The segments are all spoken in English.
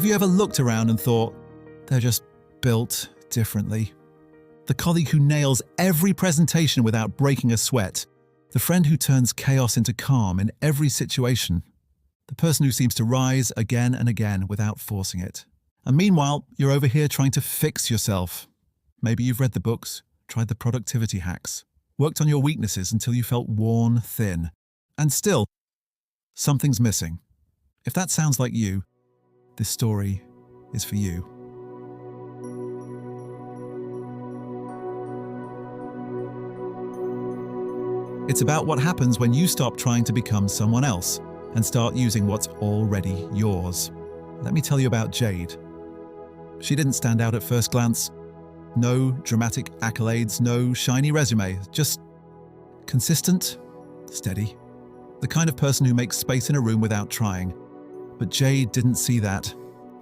Have you ever looked around and thought, they're just built differently? The colleague who nails every presentation without breaking a sweat. The friend who turns chaos into calm in every situation. The person who seems to rise again and again without forcing it. And meanwhile, you're over here trying to fix yourself. Maybe you've read the books, tried the productivity hacks, worked on your weaknesses until you felt worn thin. And still, something's missing. If that sounds like you, this story is for you. It's about what happens when you stop trying to become someone else and start using what's already yours. Let me tell you about Jade. She didn't stand out at first glance. No dramatic accolades, no shiny resume, just consistent, steady. The kind of person who makes space in a room without trying. But Jade didn't see that.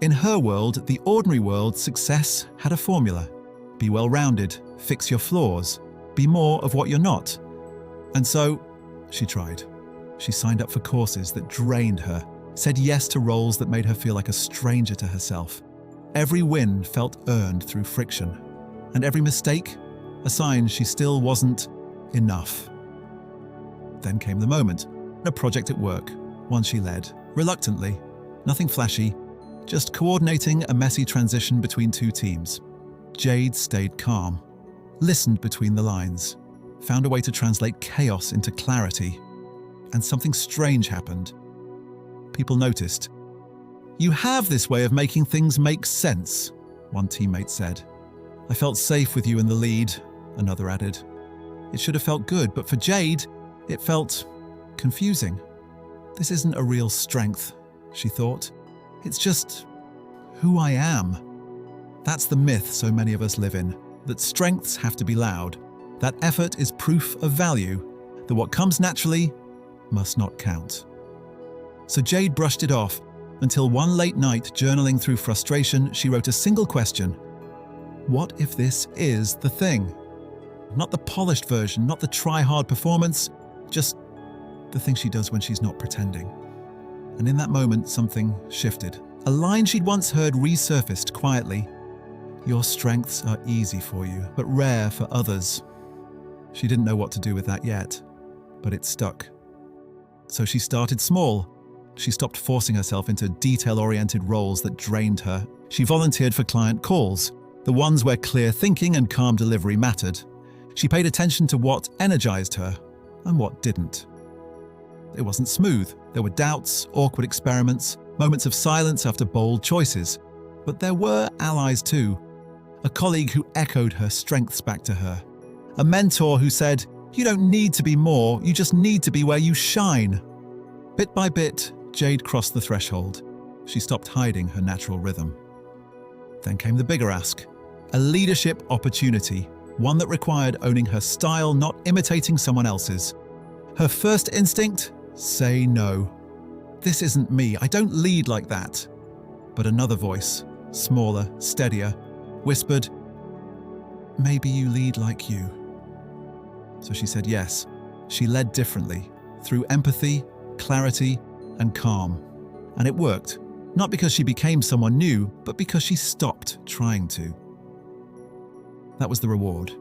In her world, the ordinary world, success had a formula. Be well-rounded, fix your flaws, be more of what you're not. And so, she tried. She signed up for courses that drained her, said yes to roles that made her feel like a stranger to herself. Every win felt earned through friction, and every mistake, a sign she still wasn't enough. Then came the moment, a project at work, one she led, reluctantly, nothing flashy, just coordinating a messy transition between two teams. Jade stayed calm, listened between the lines, found a way to translate chaos into clarity, and something strange happened. People noticed. "You have this way of making things make sense," one teammate said. "I felt safe with you in the lead," another added. It should have felt good, but for Jade, it felt confusing. This isn't a real strength, she thought. It's just who I am. That's the myth so many of us live in, that strengths have to be loud, that effort is proof of value, that what comes naturally must not count. So Jade brushed it off until one late night, journaling through frustration, she wrote a single question. What if this is the thing? Not the polished version, not the try-hard performance, just the thing she does when she's not pretending. And in that moment, something shifted. A line she'd once heard resurfaced quietly. Your strengths are easy for you, but rare for others. She didn't know what to do with that yet, but it stuck. So she started small. She stopped forcing herself into detail-oriented roles that drained her. She volunteered for client calls, the ones where clear thinking and calm delivery mattered. She paid attention to what energized her and what didn't. It wasn't smooth. There were doubts, awkward experiments, moments of silence after bold choices. But there were allies too. A colleague who echoed her strengths back to her. A mentor who said, "You don't need to be more, you just need to be where you shine." Bit by bit, Jade crossed the threshold. She stopped hiding her natural rhythm. Then came the bigger ask. A leadership opportunity, one that required owning her style, not imitating someone else's. Her first instinct? Say no. This isn't me, I don't lead like that. But another voice, smaller, steadier, whispered, "Maybe you lead like you." So she said yes. She led differently, through empathy, clarity, and calm. And it worked, not because she became someone new, but because she stopped trying to. That was the reward.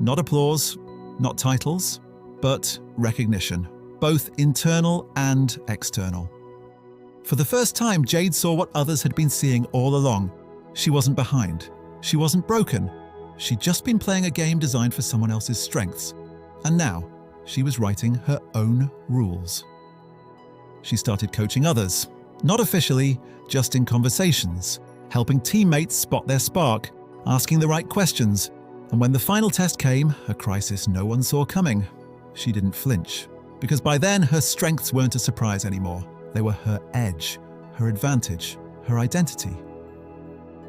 Not applause, not titles, but recognition, both internal and external. For the first time, Jade saw what others had been seeing all along. She wasn't behind. She wasn't broken. She'd just been playing a game designed for someone else's strengths. And now, she was writing her own rules. She started coaching others, not officially, just in conversations, helping teammates spot their spark, asking the right questions. And when the final test came, a crisis no one saw coming, she didn't flinch. Because by then, her strengths weren't a surprise anymore. They were her edge, her advantage, her identity.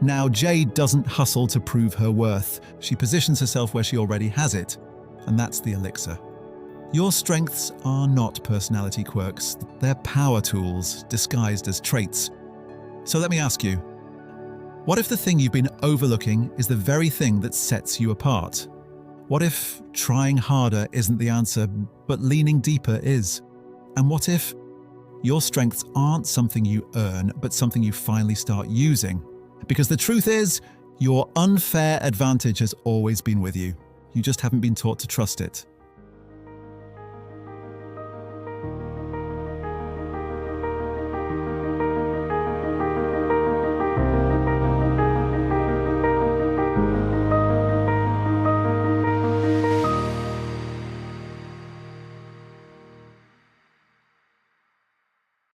Now, Jade doesn't hustle to prove her worth. She positions herself where she already has it. And that's the elixir. Your strengths are not personality quirks. They're power tools disguised as traits. So let me ask you, what if the thing you've been overlooking is the very thing that sets you apart? What if trying harder isn't the answer, but leaning deeper is? And what if Your strengths aren't something you earn, but something you finally start using. Because the truth is, your unfair advantage has always been with you. You just haven't been taught to trust it.